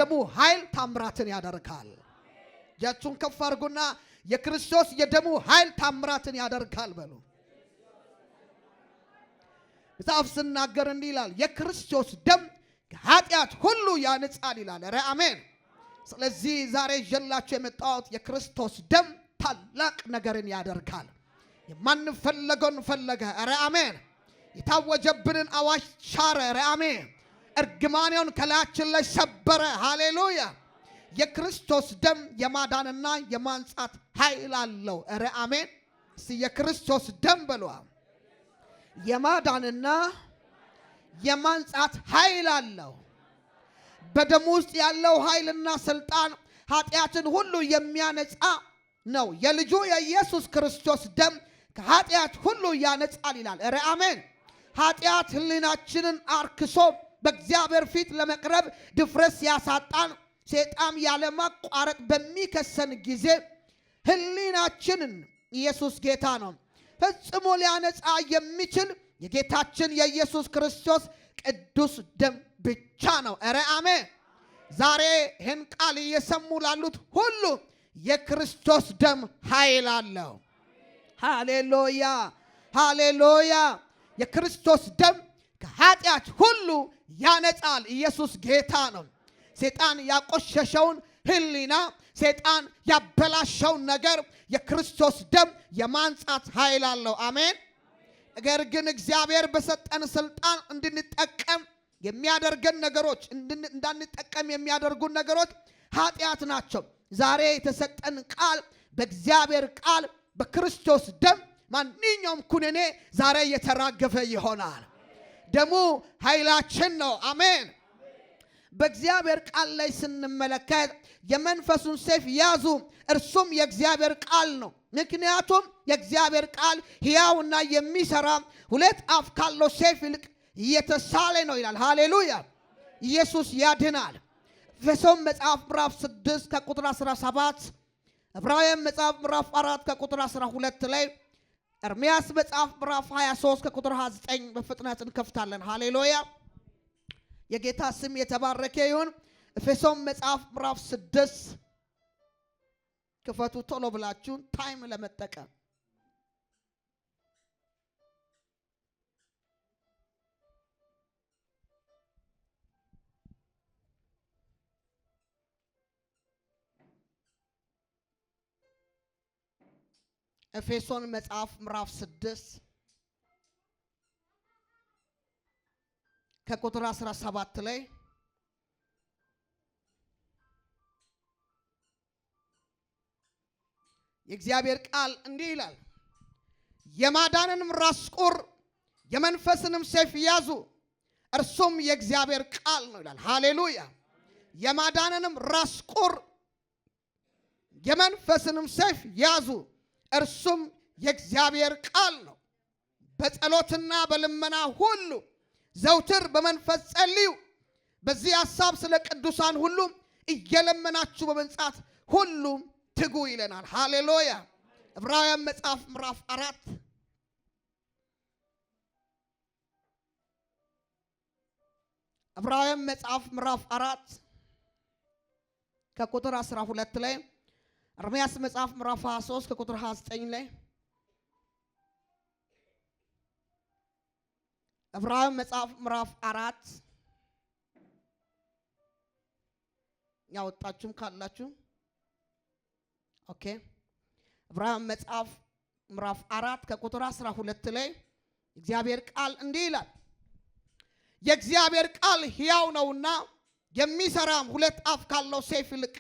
የደሙ ኃይል ታምራትን ያደርጋል። እጃችሁን ከፍ አድርጉና የክርስቶስ የደሙ ኃይል ታምራትን ያደርጋል በሉ። መጽሐፍ ሲናገር እንዲህ ይላል፣ የክርስቶስ ደም ከኃጢአት ሁሉ ያነጻል ይላል። ኧረ አሜን። ስለዚህ ዛሬ ይዤላችሁ የመጣሁት የክርስቶስ ደም ታላቅ ነገርን ያደርጋል። የማንፈለገውን ፈለገ። ኧረ አሜን። የታወጀብንን አዋጅ ሻረ። ኧረ አሜን። እርግማኔውን ከላያችን ላይ ሰበረ። ሃሌሉያ። የክርስቶስ ደም የማዳንና የማንጻት ኃይል አለው። ኧረ አሜን። እስቲ የክርስቶስ ደም በሉ። የማዳንና የማንጻት ኃይል አለው። በደም ውስጥ ያለው ኃይልና ስልጣን ኃጢአትን ሁሉ የሚያነጻ ነው። የልጁ የኢየሱስ ክርስቶስ ደም ከኃጢአት ሁሉ ያነጻል ይላል። ኧረ አሜን። ኃጢአት ህሊናችንን አርክሶ በእግዚአብሔር ፊት ለመቅረብ ድፍረት ሲያሳጣን ሰይጣን ያለማቋረጥ በሚከሰን ጊዜ ህሊናችንን ኢየሱስ ጌታ ነው ፈጽሞ ሊያነጻ የሚችል የጌታችን የኢየሱስ ክርስቶስ ቅዱስ ደም ብቻ ነው። ኧረ አሜን። ዛሬ ይህን ቃል እየሰሙ ላሉት ሁሉ የክርስቶስ ደም ኃይል አለው። ሃሌሉያ ሃሌሉያ። የክርስቶስ ደም ከኃጢአት ሁሉ ያነጻል። ኢየሱስ ጌታ ነው። ሰይጣን ያቆሸሸውን ህሊና፣ ሰይጣን ያበላሸውን ነገር የክርስቶስ ደም የማንጻት ኃይል አለው። አሜን። ነገር ግን እግዚአብሔር በሰጠን ስልጣን እንድንጠቀም የሚያደርገን ነገሮች እንዳንጠቀም የሚያደርጉን ነገሮች ኃጢአት ናቸው። ዛሬ የተሰጠን ቃል በእግዚአብሔር ቃል በክርስቶስ ደም ማንኛውም ኩነኔ ዛሬ የተራገፈ ይሆናል። ደሙ ኃይላችን ነው። አሜን። በእግዚአብሔር ቃል ላይ ስንመለከት የመንፈሱን ሰይፍ ያዙ፣ እርሱም የእግዚአብሔር ቃል ነው። ምክንያቱም የእግዚአብሔር ቃል ሕያውና የሚሰራ ሁለት አፍ ካለው ሰይፍ ይልቅ የተሳለ ነው ይላል። ሃሌሉያ። ኢየሱስ ያድናል። ኤፌሶን መጽሐፍ ምዕራፍ 6 ከቁጥር 17፣ ዕብራውያን መጽሐፍ ምዕራፍ 4 ከቁጥር 12 ላይ፣ ኤርምያስ መጽሐፍ ምዕራፍ 23 ከቁጥር 29 በፍጥነት እንከፍታለን። ሃሌሉያ። የጌታ ስም የተባረከ ይሁን። ኤፌሶን መጽሐፍ ምዕራፍ 6 ክፈቱ ቶሎ ብላችሁ ታይም ለመጠቀም። ኤፌሶን መጽሐፍ ምዕራፍ 6 ከቁጥር 17 ላይ የእግዚአብሔር ቃል እንዲህ ይላል፣ የማዳንንም ራስ ቁር የመንፈስንም ሰይፍ ያዙ፣ እርሱም የእግዚአብሔር ቃል ነው ይላል። ሃሌሉያ። የማዳንንም ራስ ቁር የመንፈስንም ሰይፍ ያዙ፣ እርሱም የእግዚአብሔር ቃል ነው። በጸሎትና በልመና ሁሉ ዘውትር በመንፈስ ጸልዩ፣ በዚህ ሐሳብ ስለ ቅዱሳን ሁሉ እየለመናችሁ በመንጻት ሁሉ ትጉ ይለናል። ሃሌሉያ። ዕብራውያን መጽሐፍ ምዕራፍ 4 ዕብራውያን መጽሐፍ ምዕራፍ 4 ከቁጥር 12 ላይ፣ ኤርምያስ መጽሐፍ ምዕራፍ 23 ከቁጥር 29 ላይ፣ ዕብራውያን መጽሐፍ ምዕራፍ 4 ያወጣችሁም ካላችሁ ኦኬ። ዕብራውያን መጽሐፍ ምዕራፍ 4 ከቁጥር 12 ላይ እግዚአብሔር ቃል እንዲህ ይላል፣ የእግዚአብሔር ቃል ሕያው ነውና የሚሰራም ሁለት አፍ ካለው ሰይፍ ይልቅ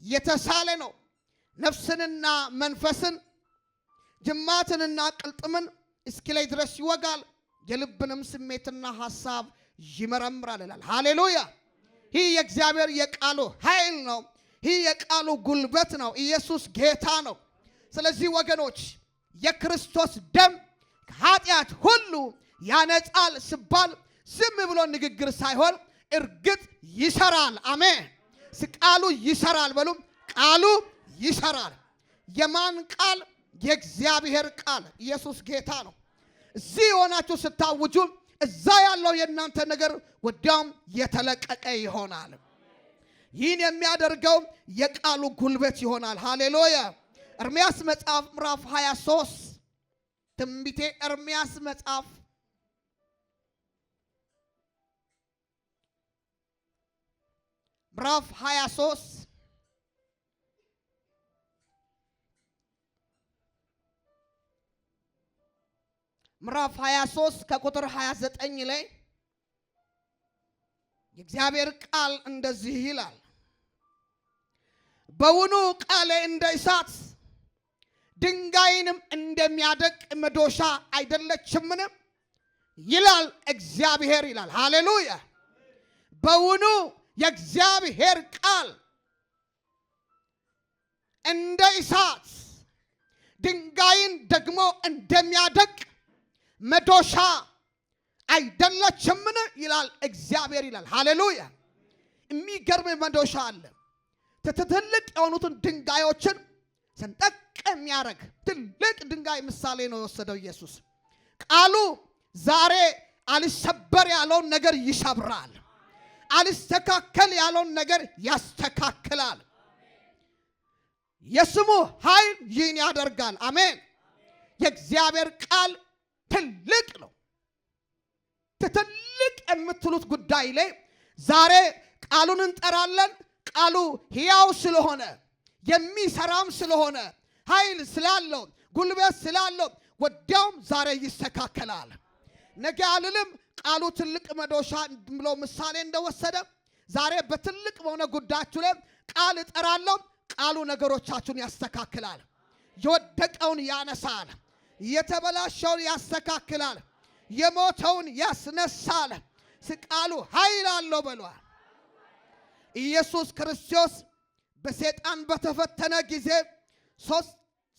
የተሳለ ነው፣ ነፍስንና መንፈስን ጅማትንና ቅልጥምን እስኪለይ ድረስ ይወጋል፣ የልብንም ስሜትና ሐሳብ ይመረምራል ይላል። ሃሌሉያ። ይህ የእግዚአብሔር የቃሉ ኃይል ነው። ይህ የቃሉ ጉልበት ነው። ኢየሱስ ጌታ ነው። ስለዚህ ወገኖች የክርስቶስ ደም ከኃጢአት ሁሉ ያነጻል ሲባል ዝም ብሎ ንግግር ሳይሆን እርግጥ ይሰራል። አሜን። ቃሉ ይሰራል በሉ። ቃሉ ይሰራል። የማን ቃል? የእግዚአብሔር ቃል። ኢየሱስ ጌታ ነው። እዚህ ሆናችሁ ስታውጁ እዛ ያለው የእናንተ ነገር ወዲያውም የተለቀቀ ይሆናል። ይህን የሚያደርገው የቃሉ ጉልበት ይሆናል። ሃሌሉያ። ኤርምያስ መጽሐፍ ምዕራፍ 23 ትንቢተ ኤርምያስ መጽሐፍ ምዕራፍ 23 ምዕራፍ 23 ከቁጥር 29 ላይ የእግዚአብሔር ቃል እንደዚህ ይላል። በውኑ ቃሌ እንደ እሳት ድንጋይንም እንደሚያደቅ መዶሻ አይደለችምን? ይላል እግዚአብሔር ይላል። ሃሌሉያ። በውኑ የእግዚአብሔር ቃል እንደ እሳት ድንጋይን ደግሞ እንደሚያደቅ መዶሻ አይደለችምን? ይላል እግዚአብሔር ይላል። ሃሌሉያ። የሚገርም መዶሻ አለ። ትልቅ የሆኑትን ድንጋዮችን ሰንጠቅ የሚያደርግ ትልቅ ድንጋይ ምሳሌ ነው የወሰደው ኢየሱስ። ቃሉ ዛሬ አልሰበር ያለውን ነገር ይሰብራል። አልስተካከል ያለውን ነገር ያስተካክላል። የስሙ ኃይል ይህን ያደርጋል። አሜን። የእግዚአብሔር ቃል ትልቅ ነው። ትልቅ የምትሉት ጉዳይ ላይ ዛሬ ቃሉን እንጠራለን። ቃሉ ሕያው ስለሆነ የሚሰራም ስለሆነ ኃይል ስላለው ጉልበት ስላለው ወዲያውም ዛሬ ይስተካከላል። ነገ አልልም። ቃሉ ትልቅ መዶሻ ብሎ ምሳሌ እንደወሰደ ዛሬ በትልቅ በሆነ ጉዳያችሁ ላይ ቃል እጠራለሁ። ቃሉ ነገሮቻችሁን ያስተካክላል። የወደቀውን ያነሳል። የተበላሸውን ያስተካክላል። የሞተውን ያስነሳል። ቃሉ ኃይል አለው በሏል። ኢየሱስ ክርስቶስ በሰይጣን በተፈተነ ጊዜ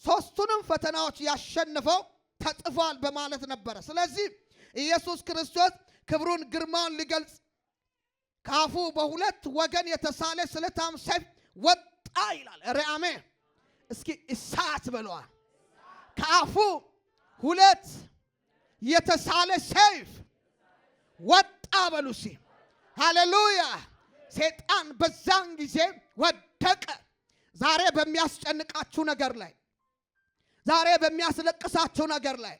ሶስቱንም ፈተናዎች ያሸነፈው ተጽፏል በማለት ነበረ። ስለዚህ ኢየሱስ ክርስቶስ ክብሩን ግርማውን ሊገልጽ ካፉ በሁለት ወገን የተሳለ ስለታም ሰይፍ ወጣ ይላል። ራሜ እስኪ እሳት በሏል። ካፉ ሁለት የተሳለ ሰይፍ ወጣ በሉሲ። ሃሌሉያ። ሰይጣን በዛን ጊዜ ወደቀ። ዛሬ በሚያስጨንቃችሁ ነገር ላይ፣ ዛሬ በሚያስለቅሳችሁ ነገር ላይ፣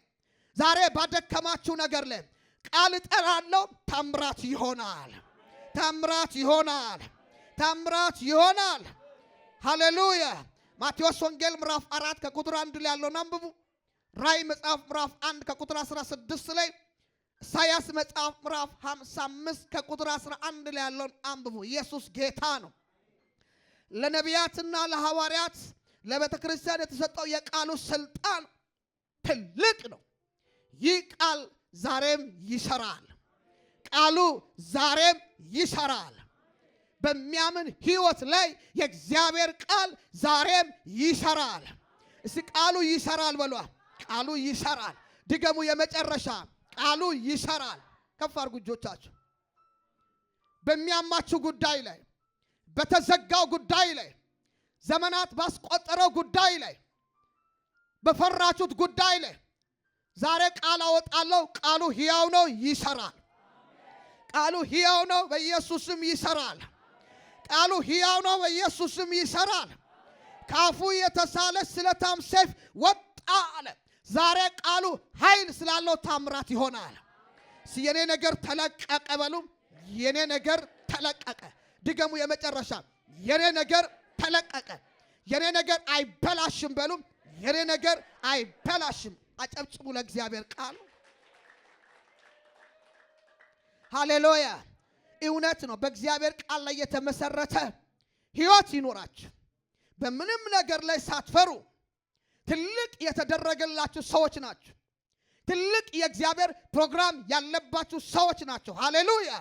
ዛሬ ባደከማችሁ ነገር ላይ ቃል እጠራለሁ። ታምራት ይሆናል። ታምራት ይሆናል። ታምራት ይሆናል። ሃሌሉያ። ማቴዎስ ወንጌል ምዕራፍ 4 ከቁጥር 1 ላይ ያለውን አንብቡ። ራእይ መጽሐፍ ምዕራፍ 1 ከቁጥር 16 ላይ፣ ኢሳይያስ መጽሐፍ ምዕራፍ 55 ከቁጥር 11 ላይ ያለውን አንብቡ። ኢየሱስ ጌታ ነው። ለነቢያትና ለሐዋርያት ለቤተ ክርስቲያን የተሰጠው የቃሉ ስልጣን ትልቅ ነው። ይህ ቃል ዛሬም ይሰራል። ቃሉ ዛሬም ይሰራል። በሚያምን ሕይወት ላይ የእግዚአብሔር ቃል ዛሬም ይሰራል። እስቲ ቃሉ ይሰራል በሏ። ቃሉ ይሰራል። ድገሙ። የመጨረሻ ቃሉ ይሰራል። ከፍ አድርጉ እጆቻችሁ። በሚያማችሁ ጉዳይ ላይ፣ በተዘጋው ጉዳይ ላይ፣ ዘመናት ባስቆጠረው ጉዳይ ላይ፣ በፈራችሁት ጉዳይ ላይ ዛሬ ቃል አወጣለሁ። ቃሉ ሕያው ነው፣ ይሰራል። ቃሉ ሕያው ነው፣ በኢየሱስም ይሰራል። ቃሉ ሕያው ነው፣ በኢየሱስም ይሰራል። ካፉ የተሳለ ስለታም ሰይፍ ወጣ አለ። ዛሬ ቃሉ ኃይል ስላለው ታምራት ይሆናል። የኔ ነገር ተለቀቀ በሉ። የኔ ነገር ተለቀቀ። ድገሙ። የመጨረሻ የኔ ነገር ተለቀቀ። የኔ ነገር አይበላሽም በሉ። የኔ ነገር አይበላሽም። አጨብጭቡ ለእግዚአብሔር ቃል። ሃሌሉያ። እውነት ነው። በእግዚአብሔር ቃል ላይ የተመሰረተ ሕይወት ይኖራችሁ። በምንም ነገር ላይ ሳትፈሩ ትልቅ የተደረገላችሁ ሰዎች ናችሁ። ትልቅ የእግዚአብሔር ፕሮግራም ያለባችሁ ሰዎች ናቸው። ሃሌሉያ።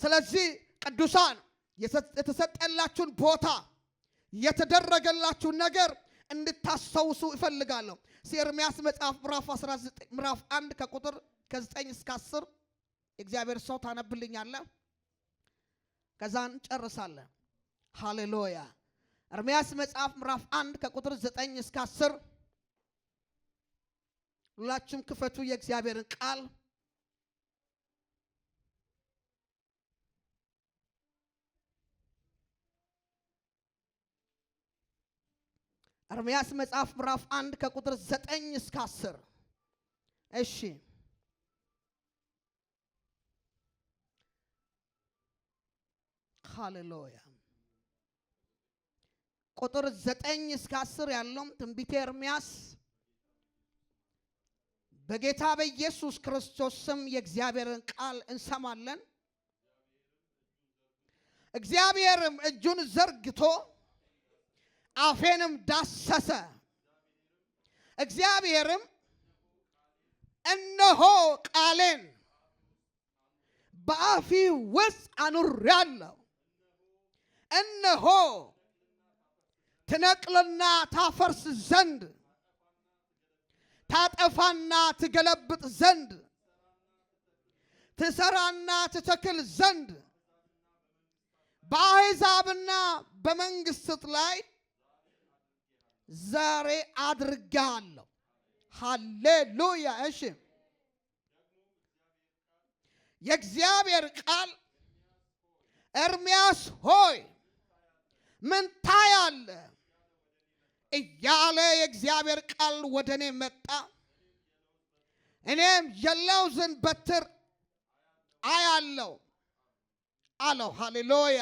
ስለዚህ ቅዱሳን የተሰጠላችሁን ቦታ፣ የተደረገላችሁን ነገር እንድታስተውሱ እፈልጋለሁ። ኤርምያስ መጽሐፍ ምዕራፍ 1 ከቁጥር ከ9 እስከ 10 እግዚአብሔር ሰው ታነብልኛለህ። ከዛ እንጨርሳለን። ሃሌሉያ። ኤርምያስ መጽሐፍ ምዕራፍ 1 ከቁጥር 9 እስከ 10 ሁላችሁም ክፈቱ የእግዚአብሔርን ቃል። ኤርምያስ መጽሐፍ ምዕራፍ 1 ከቁጥር 9 እስከ 10። እሺ ሃሌሉያ። ቁጥር 9 እስከ 10 ያለው ትንቢተ ኤርምያስ በጌታ በኢየሱስ ክርስቶስ ስም የእግዚአብሔርን ቃል እንሰማለን። እግዚአብሔርም እጁን ዘርግቶ አፌንም ዳሰሰ። እግዚአብሔርም እነሆ ቃሌን በአፊ ውስጥ አኑሬአለሁ፣ እነሆ ትነቅልና ታፈርስ ዘንድ ታጠፋና ትገለብጥ ዘንድ ትሰራና ትተክል ዘንድ በአሕዛብና በመንግሥት ላይ ዛሬ አድርጌአለሁ። ሃሌሉያ። እሺ የእግዚአብሔር ቃል ኤርምያስ ሆይ ምን ታያለህ እያለ የእግዚአብሔር ቃል ወደ እኔ መጣ። እኔም የለውዝን በትር አያለሁ አለው። ሃሌሉያ።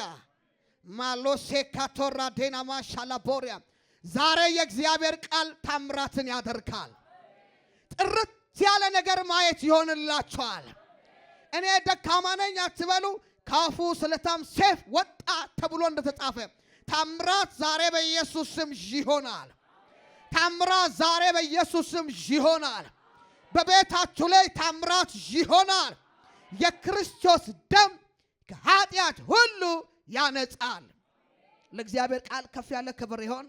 ማሎሴ ካቶራ ዴናማ ሻላቦሪያ። ዛሬ የእግዚአብሔር ቃል ታምራትን ያደርጋል። ጥርት ያለ ነገር ማየት ይሆንላችኋል። እኔ ደካማ ነኝ አትበሉ። ካፉ ስለታም ሰይፍ ወጣ ተብሎ እንደተጻፈ ታምራት ዛሬ በኢየሱስ ስም ይሆናል። ታምራት ዛሬ በኢየሱስ ስም ይሆናል። በቤታችሁ ላይ ታምራት ይሆናል። የክርስቶስ ደም ከኃጢአት ሁሉ ያነጻል። ለእግዚአብሔር ቃል ከፍ ያለ ክብር ይሆን፣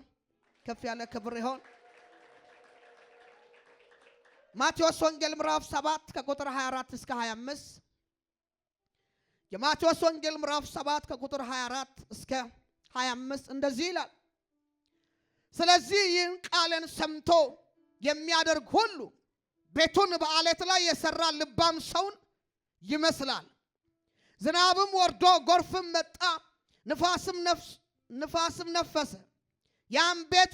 ከፍ ያለ ክብር ይሆን። ማቴዎስ ወንጌል ምዕራፍ 7 ከቁጥር 24 እስከ 25። የማቴዎስ ወንጌል ምዕራፍ 7 ከቁጥር 24 እስከ 25 እንደዚህ ይላል። ስለዚህ ይህን ቃልን ሰምቶ የሚያደርግ ሁሉ ቤቱን በዓለት ላይ የሰራ ልባም ሰውን ይመስላል። ዝናብም ወርዶ ጎርፍም መጣ፣ ንፋስም ነፈሰ፣ ያን ቤት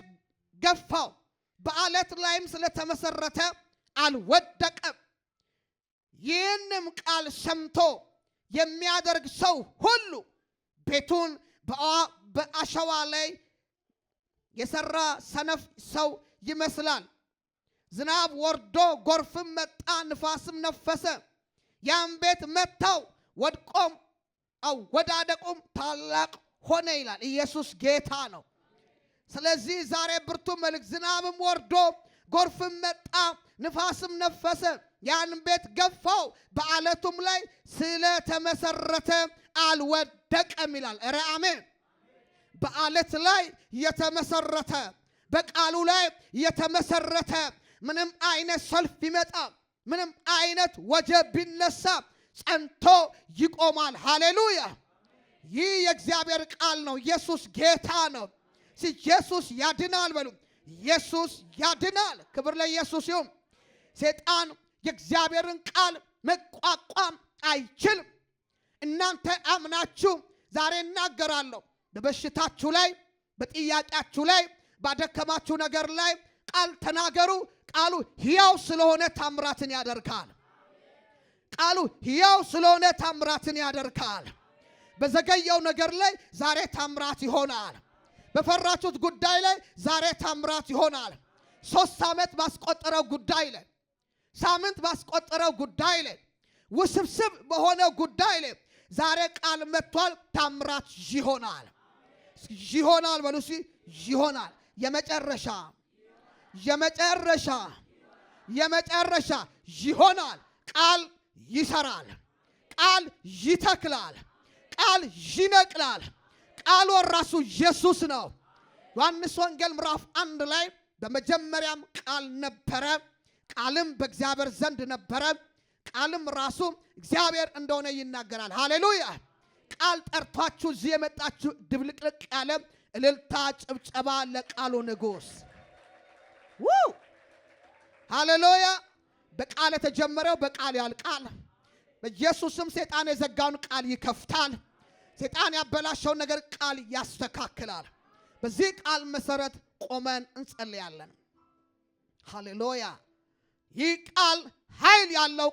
ገፋው፣ በዓለት ላይም ስለተመሰረተ አልወደቀም። ይህንም ቃል ሰምቶ የሚያደርግ ሰው ሁሉ ቤቱን በአሸዋ ላይ የሰራ ሰነፍ ሰው ይመስላል። ዝናብ ወርዶ ጎርፍም መጣ፣ ንፋስም ነፈሰ፣ ያን ቤት መታው፣ ወድቆም አወዳደቁም ታላቅ ሆነ ይላል። ኢየሱስ ጌታ ነው። ስለዚህ ዛሬ ብርቱ መልእክት። ዝናብም ወርዶ ጎርፍም መጣ፣ ንፋስም ነፈሰ፣ ያን ቤት ገፋው፣ በዓለቱም ላይ ስለተመሰረተ አልወደቀም ይላል። ኧረ አሜን። በዓለት ላይ የተመሰረተ፣ በቃሉ ላይ የተመሰረተ ምንም አይነት ሰልፍ ቢመጣ፣ ምንም አይነት ወጀብ ቢነሳ ጸንቶ ይቆማል። ሃሌሉያ። ይህ የእግዚአብሔር ቃል ነው። ኢየሱስ ጌታ ነው። ኢየሱስ ያድናል በሉ። ኢየሱስ ያድናል። ክብር ለኢየሱስ ይሁን። ሰይጣን የእግዚአብሔርን ቃል መቋቋም አይችልም። እናንተ አምናችሁ ዛሬ እናገራለሁ። በበሽታችሁ ላይ፣ በጥያቄያችሁ ላይ፣ ባደከማችሁ ነገር ላይ ቃል ተናገሩ። ቃሉ ሕያው ስለሆነ ታምራትን ያደርጋል። ቃሉ ሕያው ስለሆነ ታምራትን ያደርጋል። በዘገየው ነገር ላይ ዛሬ ታምራት ይሆናል። በፈራችሁት ጉዳይ ላይ ዛሬ ታምራት ይሆናል። 3 ዓመት ባስቆጠረው ጉዳይ ላይ፣ ሳምንት ባስቆጠረው ጉዳይ ላይ፣ ውስብስብ በሆነው ጉዳይ ላይ ዛሬ ቃል መጥቷል። ታምራት ይሆናል። ይሆናል በሉሲ ይሆናል። የመጨረሻ ይሆናል። ቃል ይሰራል። ቃል ይተክላል። ቃል ይነቅላል። ቃሉ ራሱ ኢየሱስ ነው። ዮሐንስ ወንጌል ምዕራፍ 1 ላይ በመጀመሪያም ቃል ነበረ፣ ቃልም በእግዚአብሔር ዘንድ ነበረ፣ ቃልም ራሱ እግዚአብሔር እንደሆነ ይናገራል። ሃሌሉያ። ቃል ጠርቷችሁ እዚህ የመጣችሁ ድብልቅልቅ ያለ እልልታ፣ ጭብጨባ ለቃሉ ንጉሥ። ሃሌሉያ። በቃል የተጀመረው በቃል ያልቃል። በኢየሱስም ሰይጣን የዘጋውን ቃል ይከፍታል። ሰይጣን ያበላሸውን ነገር ቃል ያስተካክላል። በዚህ ቃል መሰረት ቆመን እንጸልያለን። ሃሌሉያ። ይህ ቃል ኃይል ያለው